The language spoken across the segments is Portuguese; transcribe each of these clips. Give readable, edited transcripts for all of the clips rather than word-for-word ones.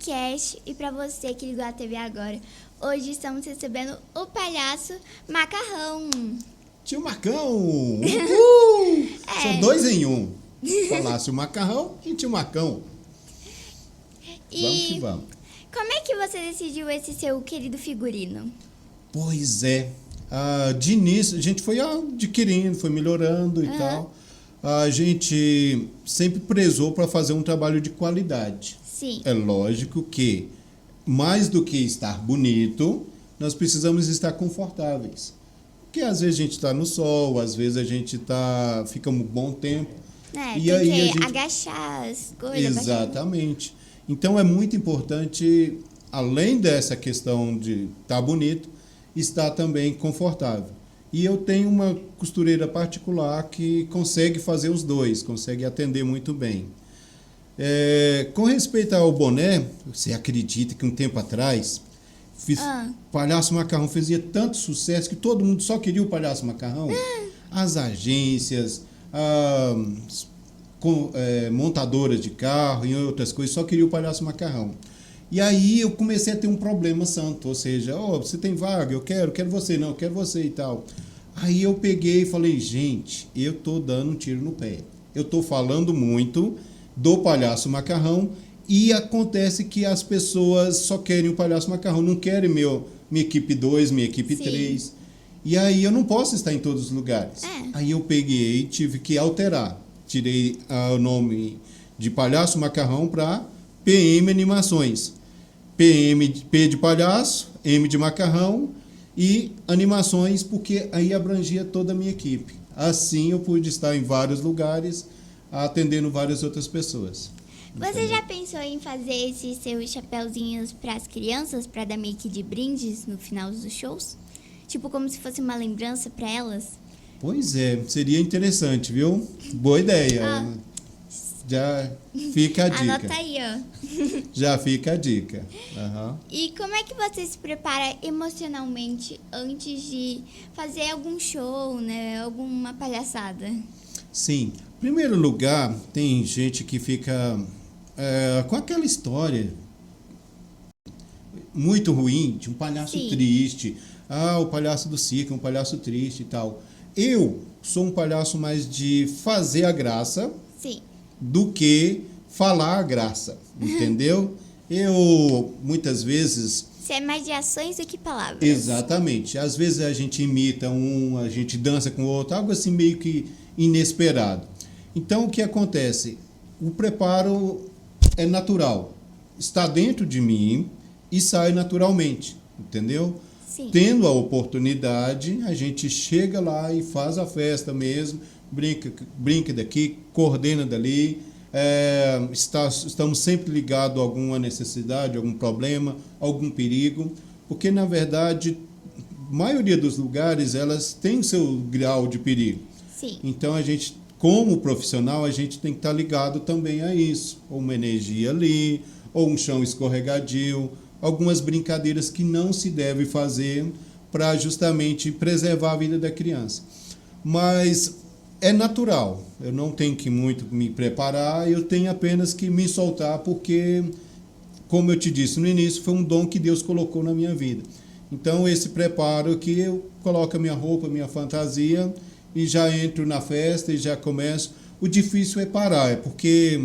podcast e para você que ligou a TV agora. Hoje estamos recebendo o palhaço Macarrão. Tio Marcão! Uhul! É. São dois em um. Falasse o Macarrão e Tio Marcão. Vamos que vamos. Como é que você decidiu esse seu querido figurino? Pois é. De início, a gente foi adquirindo, foi melhorando e tal. A gente sempre prezou para fazer um trabalho de qualidade. Sim. É lógico que, mais do que estar bonito, nós precisamos estar confortáveis. Porque às vezes a gente está no sol, às vezes a gente fica um bom tempo. É, E tem aí que a gente... agachar as coisas. Exatamente. Então é muito importante, além dessa questão de estar bonito, estar também confortável. E eu tenho uma costureira particular que consegue fazer os dois, consegue atender muito bem. Com respeito ao boné, você acredita que um tempo atrás, Palhaço Macarrão fazia tanto sucesso que todo mundo só queria o Palhaço Macarrão? As agências, montadoras de carro e outras coisas só queriam o Palhaço Macarrão. E aí eu comecei a ter um problema santo, ou seja, você tem vaga, eu quero você, não, eu quero você e tal. Aí eu peguei e falei, gente, eu tô dando um tiro no pé. Eu tô falando muito do Palhaço Macarrão e acontece que as pessoas só querem o Palhaço Macarrão, não querem minha equipe 2, minha equipe 3. E aí eu não posso estar em todos os lugares. Aí eu peguei, tive que alterar. Tirei o nome de Palhaço Macarrão para PM Animações. P de palhaço, M de macarrão e animações, porque aí abrangia toda a minha equipe. Assim eu pude estar em vários lugares, atendendo várias outras pessoas. Você já pensou em fazer esses seus chapéuzinhos para as crianças, para dar meio que de brindes no final dos shows? Tipo, como se fosse uma lembrança para elas? Pois é, seria interessante, viu? Boa ideia. Já fica a dica. Anota aí, ó. Já fica a dica. Uhum. E como é que você se prepara emocionalmente antes de fazer algum show, né? Alguma palhaçada? Sim. Em primeiro lugar, tem gente que fica com aquela história muito ruim de um palhaço triste. O palhaço do circo é um palhaço triste e tal. Eu sou um palhaço mais de fazer a graça do que falar a graça, entendeu? Eu, muitas vezes... Você é mais de ações do que palavras. Exatamente. Às vezes a gente imita a gente dança com o outro, algo assim meio que inesperado. Então, o que acontece? O preparo é natural. Está dentro de mim e sai naturalmente, entendeu? Sim. Tendo a oportunidade, a gente chega lá e faz a festa mesmo, brinca daqui, coordena dali, estamos sempre ligados a alguma necessidade, algum problema, algum perigo, porque, na verdade, a maioria dos lugares, elas têm seu grau de perigo. Sim. Então, a gente, como profissional, a gente tem que estar ligado também a isso, ou uma energia ali, ou um chão escorregadio, algumas brincadeiras que não se deve fazer para justamente preservar a vida da criança. Mas é natural, eu não tenho que muito me preparar, eu tenho apenas que me soltar, porque, como eu te disse no início, foi um dom que Deus colocou na minha vida. Então, esse preparo que eu coloco a minha roupa, a minha fantasia, e já entro na festa e já começo. O difícil é parar, porque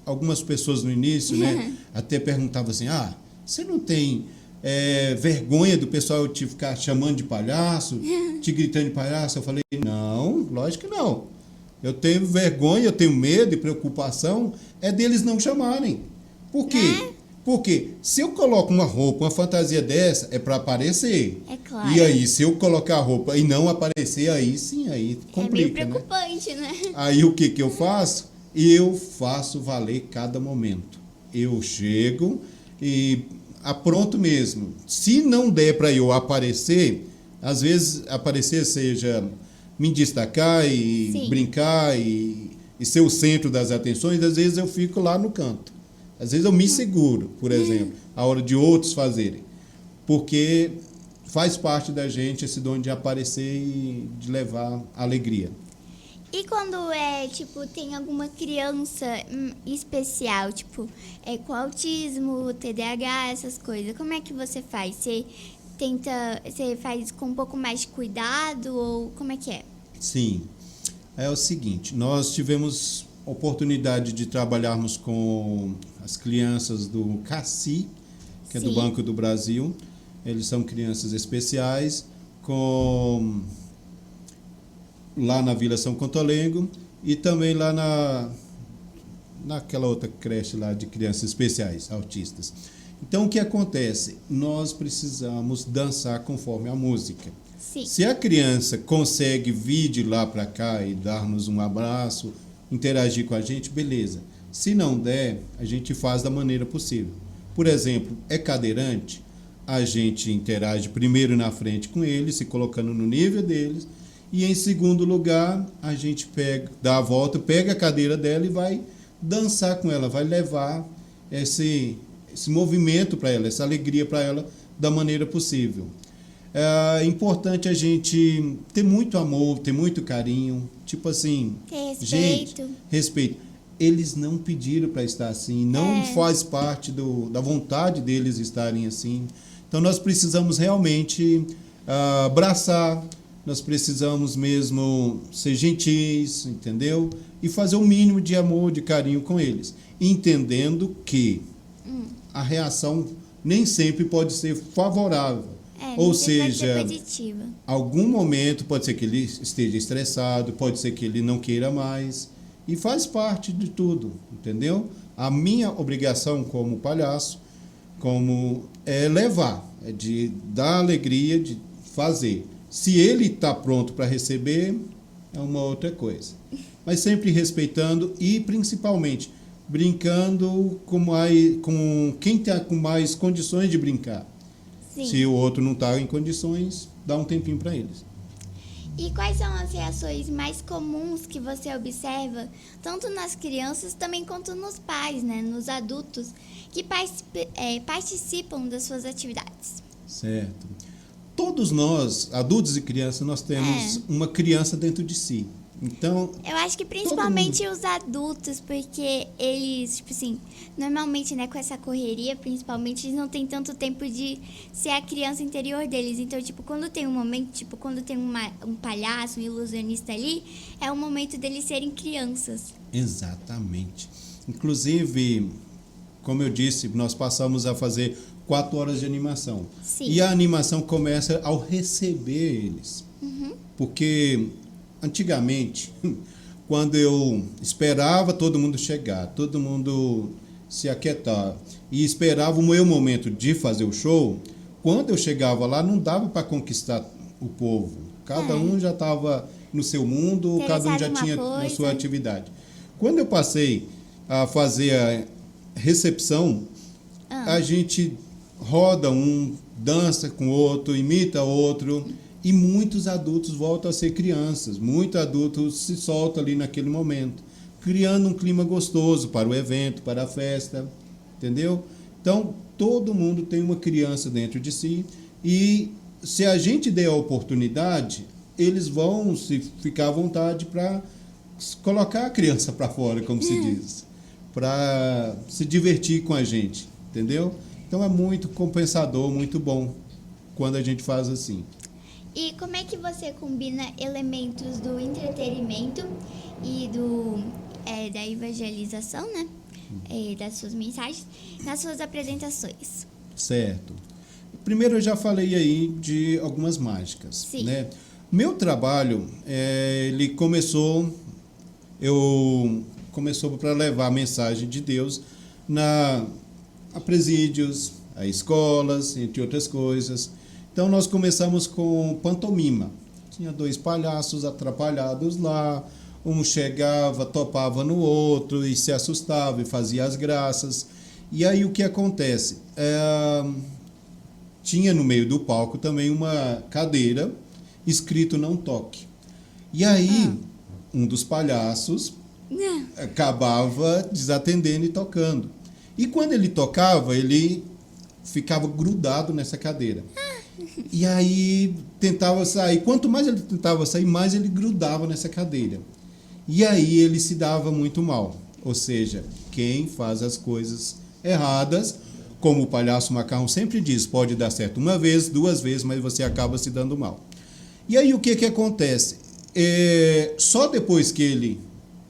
algumas pessoas no início, né, até perguntavam assim, você não tem vergonha do pessoal te ficar chamando de palhaço, te gritando de palhaço? Eu falei, não, lógico que não. Eu tenho vergonha, eu tenho medo e preocupação, é deles não chamarem. Por quê? Porque se eu coloco uma roupa, uma fantasia dessa, é para aparecer. É claro. E aí, se eu colocar a roupa e não aparecer, aí sim, aí complica, é meio preocupante, né? Aí o que eu faço? Eu faço valer cada momento. Eu chego e apronto mesmo. Se não der para eu aparecer, às vezes aparecer seja me destacar e brincar e ser o centro das atenções, às vezes eu fico lá no canto. Às vezes eu me seguro, por exemplo, a hora de outros fazerem. Porque faz parte da gente esse dom de aparecer e de levar alegria. E quando tipo, tem alguma criança especial, tipo, com autismo, TDAH, essas coisas, como é que você faz? Você faz com um pouco mais de cuidado ou como é que é? Sim, é o seguinte, nós tivemos oportunidade de trabalharmos com as crianças do CACI, que é do Sim. Banco do Brasil. Eles são crianças especiais, lá na Vila São Contolengo e também lá naquela outra creche lá de crianças especiais, autistas. Então, o que acontece? Nós precisamos dançar conforme a música. Sim. Se a criança consegue vir de lá para cá e dar-nos um abraço, interagir com a gente, beleza. Se não der, a gente faz da maneira possível. Por exemplo, é cadeirante, a gente interage primeiro na frente com eles, se colocando no nível deles, e em segundo lugar, a gente dá a volta, pega a cadeira dela e vai dançar com ela, vai levar esse movimento para ela, essa alegria para ela da maneira possível. É importante a gente ter muito amor, ter muito carinho, tipo assim, Ter respeito. gente, respeito. Eles não pediram para estar assim, não faz parte da vontade deles estarem assim. Então nós precisamos realmente abraçar, nós precisamos mesmo ser gentis, entendeu? E fazer o mínimo de amor, de carinho com eles, entendendo que a reação nem sempre pode ser favorável. Ou seja, algum momento pode ser que ele esteja estressado, pode ser que ele não queira mais, e faz parte de tudo, entendeu? A minha obrigação como palhaço, é levar, é de dar alegria, de fazer. Se ele está pronto para receber, é uma outra coisa. Mas sempre respeitando e, principalmente, brincando com quem está com mais condições de brincar. Sim. Se o outro não está em condições, dá um tempinho para eles. E quais são as reações mais comuns que você observa, tanto nas crianças também quanto nos pais, né, nos adultos, que participam das suas atividades? Certo. Todos nós, adultos e crianças, nós temos uma criança dentro de si. Então, eu acho que principalmente os adultos, porque eles, tipo assim, normalmente, né, com essa correria, principalmente, eles não têm tanto tempo de ser a criança interior deles. Então, tipo, quando tem um momento, tipo, quando tem um palhaço, um ilusionista ali, é o momento deles serem crianças. Exatamente. Inclusive, como eu disse, nós passamos a fazer 4 horas de animação. Sim. E a animação começa ao receber eles. Porque antigamente, quando eu esperava todo mundo chegar, todo mundo se aquietar e esperava o meu momento de fazer o show, quando eu chegava lá não dava para conquistar o povo. Cada um já estava no seu mundo, cada um já tinha na sua atividade. Quando eu passei a fazer a recepção, a gente roda um, dança com o outro, imita outro. E muitos adultos voltam a ser crianças, muitos adultos se soltam ali naquele momento, criando um clima gostoso para o evento, para a festa, entendeu? Então, todo mundo tem uma criança dentro de si e se a gente der a oportunidade, eles vão se ficar à vontade para colocar a criança para fora, como se diz, para se divertir com a gente, entendeu? Então, é muito compensador, muito bom quando a gente faz assim. E como é que você combina elementos do entretenimento e da evangelização, né? Das suas mensagens, nas suas apresentações? Certo. Primeiro eu já falei aí de algumas mágicas. Sim. Né? Meu trabalho, ele começou para levar a mensagem de Deus a presídios, a escolas, entre outras coisas. Então, nós começamos com pantomima. Tinha 2 palhaços atrapalhados lá. Um chegava, topava no outro e se assustava e fazia as graças. E aí, o que acontece? Tinha no meio do palco também uma cadeira escrito "não toque". E aí, um dos palhaços acabava desatendendo e tocando. E quando ele tocava, ele ficava grudado nessa cadeira. E aí tentava sair. Quanto mais ele tentava sair, mais ele grudava nessa cadeira. E aí ele se dava muito mal. Ou seja, quem faz as coisas erradas, como o palhaço macarrão sempre diz, pode dar certo uma vez, duas vezes, mas você acaba se dando mal. E aí o que acontece? Só depois que ele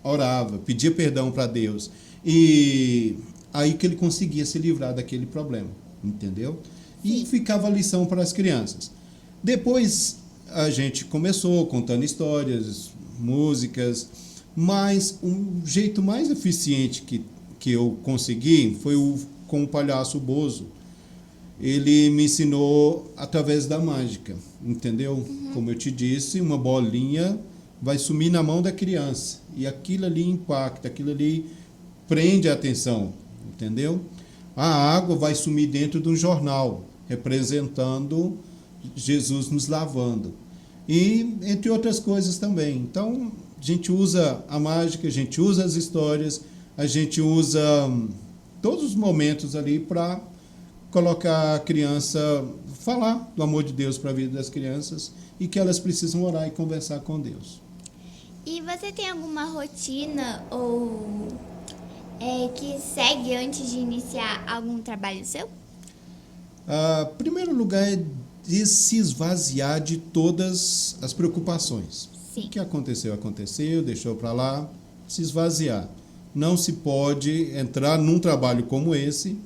orava, pedia perdão para Deus, e aí que ele conseguia se livrar daquele problema, entendeu? E ficava a lição para as crianças. Depois a gente começou contando histórias, músicas, mas um jeito mais eficiente que eu consegui foi com o palhaço Bozo. Ele me ensinou através da mágica, entendeu? Como eu te disse, uma bolinha vai sumir na mão da criança e aquilo ali impacta, aquilo ali prende a atenção, entendeu? A água vai sumir dentro de um jornal, representando Jesus nos lavando. E entre outras coisas também. Então, a gente usa a mágica, a gente usa as histórias, a gente usa todos os momentos ali para colocar a criança, falar do amor de Deus para a vida das crianças e que elas precisam orar e conversar com Deus. E você tem alguma rotina ou que segue antes de iniciar algum trabalho seu? Primeiro lugar é de se esvaziar de todas as preocupações. Sim. O que aconteceu, deixou para lá, se esvaziar. Não se pode entrar num trabalho como esse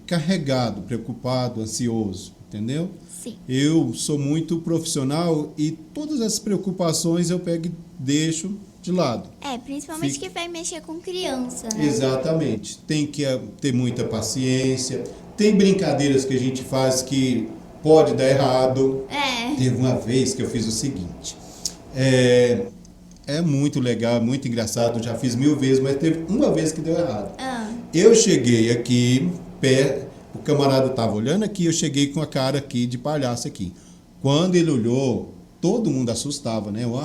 carregado, preocupado, ansioso, entendeu? Sim. Eu sou muito profissional e todas as preocupações eu pego e deixo de lado. Principalmente que vai mexer com criança, né? Exatamente. Tem que ter muita paciência. Tem brincadeiras que a gente faz que pode dar errado. Teve uma vez que eu fiz o seguinte. É muito legal, muito engraçado. Já fiz 1000 vezes, mas teve uma vez que deu errado. Eu cheguei aqui, o camarada estava olhando aqui, eu cheguei com a cara aqui de palhaço aqui. Quando ele olhou, todo mundo assustava, né? O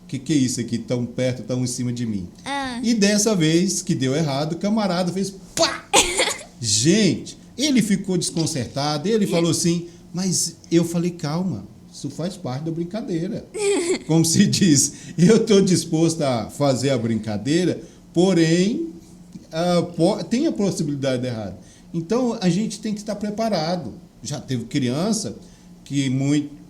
que é isso aqui, tão perto, tão em cima de mim? E dessa vez que deu errado, o camarada fez pá! Gente, ele ficou desconcertado, ele falou assim, mas eu falei, calma, isso faz parte da brincadeira. Como se diz, eu estou disposto a fazer a brincadeira, porém, tem a possibilidade de errado. Então, a gente tem que estar preparado. Já teve criança que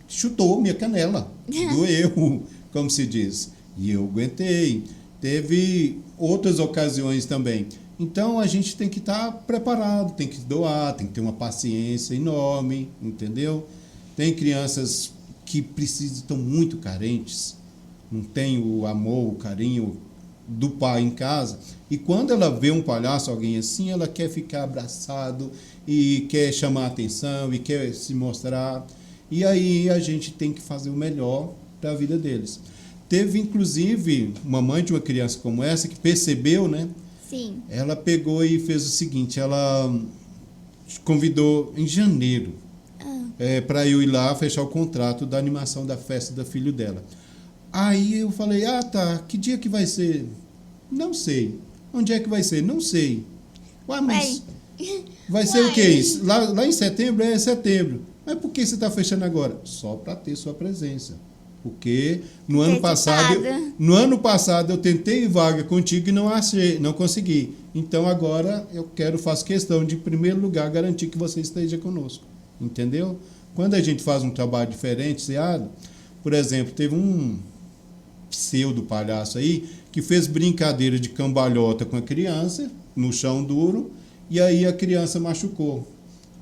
chutou minha canela, doeu, como se diz, e eu aguentei. Teve outras ocasiões também. Então, a gente tem que estar preparado, tem que doar, tem que ter uma paciência enorme, entendeu? Tem crianças que estão muito carentes, não tem o amor, o carinho do pai em casa, e quando ela vê um palhaço, alguém assim, ela quer ficar abraçado e quer chamar a atenção e quer se mostrar, e aí a gente tem que fazer o melhor para a vida deles. Teve, inclusive, uma mãe de uma criança como essa que percebeu, né? Sim. Ela pegou e fez o seguinte, ela convidou em janeiro para eu ir lá fechar o contrato da animação da festa do filho dela. Aí eu falei, tá, que dia que vai ser? Não sei. Onde é que vai ser? Não sei. Ué, mas vai ser o quê? Lá em setembro? É setembro. Mas por que você está fechando agora? Só para ter sua presença. Porque no ano passado eu tentei vaga contigo e não consegui. Então agora faço questão de, em primeiro lugar, garantir que você esteja conosco. Entendeu? Quando a gente faz um trabalho diferenciado, por exemplo, teve um pseudo palhaço aí que fez brincadeira de cambalhota com a criança no chão duro e aí a criança machucou.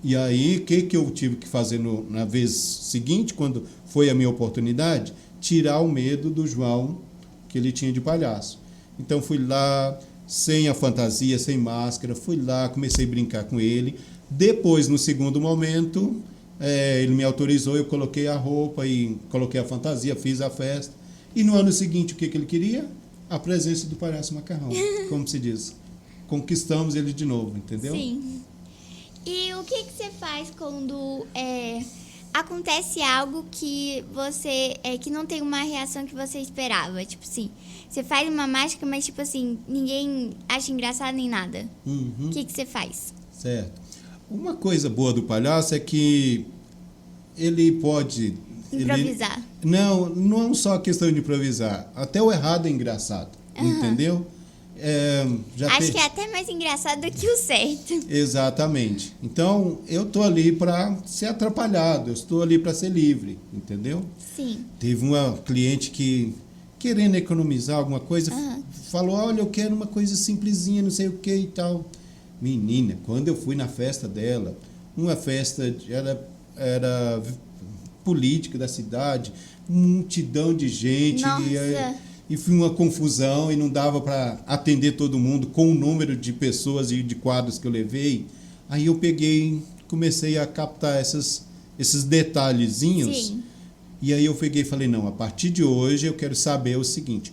E aí, o que eu tive que fazer na vez seguinte, quando foi a minha oportunidade? Tirar o medo do João que ele tinha de palhaço. Então, fui lá, sem a fantasia, sem máscara, fui lá, comecei a brincar com ele. Depois, no segundo momento, ele me autorizou, eu coloquei a roupa e coloquei a fantasia, fiz a festa. E no ano seguinte, o que ele queria? A presença do palhaço macarrão, como se diz. Conquistamos ele de novo, entendeu? Sim. E o que você faz quando acontece algo que você que não tem uma reação que você esperava? Tipo assim, você faz uma mágica, mas tipo assim, ninguém acha engraçado nem nada. O que você faz? Certo. Uma coisa boa do palhaço é que ele pode Improvisar. Não é só questão de improvisar. Até o errado é engraçado, entendeu? Acho que é até mais engraçado do que o certo. Exatamente. Então, eu estou ali para ser atrapalhado, eu estou ali para ser livre, entendeu? Sim. Teve uma cliente que, querendo economizar alguma coisa, falou, olha, eu quero uma coisa simplesinha, não sei o que e tal. Menina, quando eu fui na festa dela, uma festa, era política da cidade, multidão de gente. Nossa. E foi uma confusão e não dava para atender todo mundo com o número de pessoas e de quadros que eu levei. Aí eu comecei a captar esses detalhezinhos. Sim. E aí eu peguei e falei, não, a partir de hoje eu quero saber o seguinte,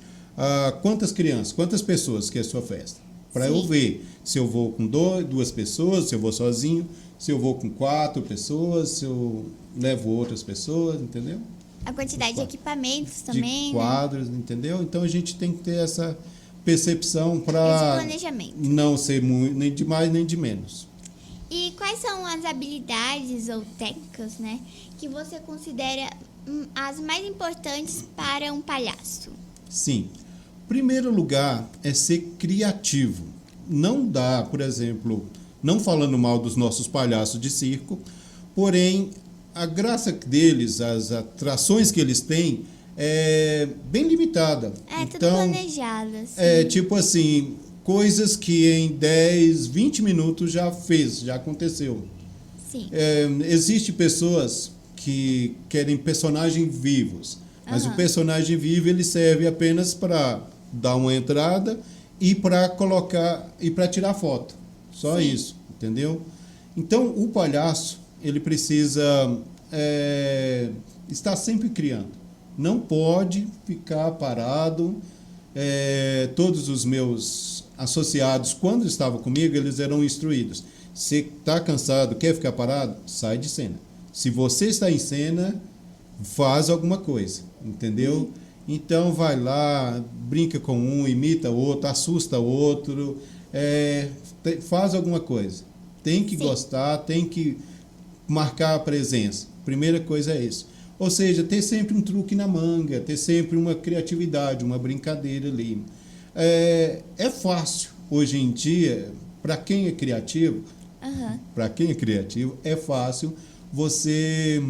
quantas crianças, quantas pessoas que é a sua festa? Para eu ver se eu vou com duas pessoas, se eu vou sozinho, se eu vou com 4 pessoas, se eu levo outras pessoas, entendeu? A quantidade de equipamentos também, de quadros, né? Entendeu? Então a gente tem que ter essa percepção para não ser muito, nem de mais nem de menos. E quais são as habilidades ou técnicas, né, que você considera as mais importantes para um palhaço? Sim. Primeiro lugar é ser criativo. Não dá, por exemplo, não falando mal dos nossos palhaços de circo, porém a graça deles, as atrações que eles têm é bem limitada. Tudo planejado. Assim. Tipo assim, coisas que em 10, 20 minutos já aconteceu. Sim. Existem pessoas que querem personagens vivos, mas o personagem vivo ele serve apenas para dar uma entrada e para colocar e para tirar foto. Só isso, entendeu? Então o palhaço ele precisa estar sempre criando. Não pode ficar parado. Todos os meus associados, quando estavam comigo, eles eram instruídos. Se está cansado, quer ficar parado, sai de cena. Se você está em cena, faz alguma coisa, entendeu? Então vai lá, brinca com um, imita o outro, assusta o outro, faz alguma coisa. Tem que gostar, tem que marcar a presença. Primeira coisa é isso. Ou seja, ter sempre um truque na manga, ter sempre uma criatividade, uma brincadeira ali. É fácil, hoje em dia, para quem é criativo, é fácil você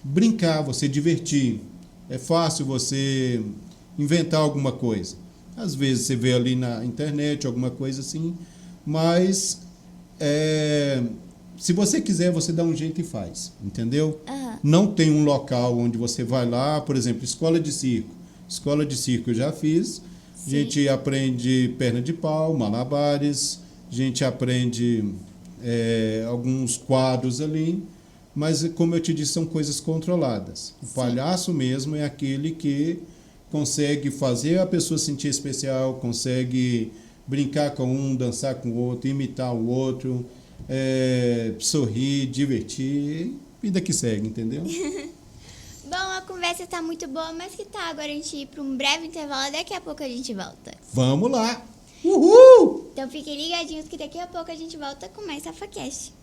brincar, você divertir. É fácil você inventar alguma coisa. Às vezes você vê ali na internet alguma coisa assim, mas se você quiser, você dá um jeito e faz, entendeu? Não tem um local onde você vai lá, por exemplo, escola de circo. Escola de circo eu já fiz. A gente aprende perna de pau, malabares, a gente aprende alguns quadros ali, mas como eu te disse, são coisas controladas. O palhaço mesmo é aquele que consegue fazer a pessoa sentir especial, consegue brincar com um, dançar com o outro, imitar o outro, sorrir, divertir, vida que segue, entendeu? Bom, a conversa tá muito boa, mas que tal agora a gente ir para um breve intervalo, daqui a pouco a gente volta. Vamos lá! Uhul! Então fiquem ligadinhos que daqui a pouco a gente volta com mais SafaCast.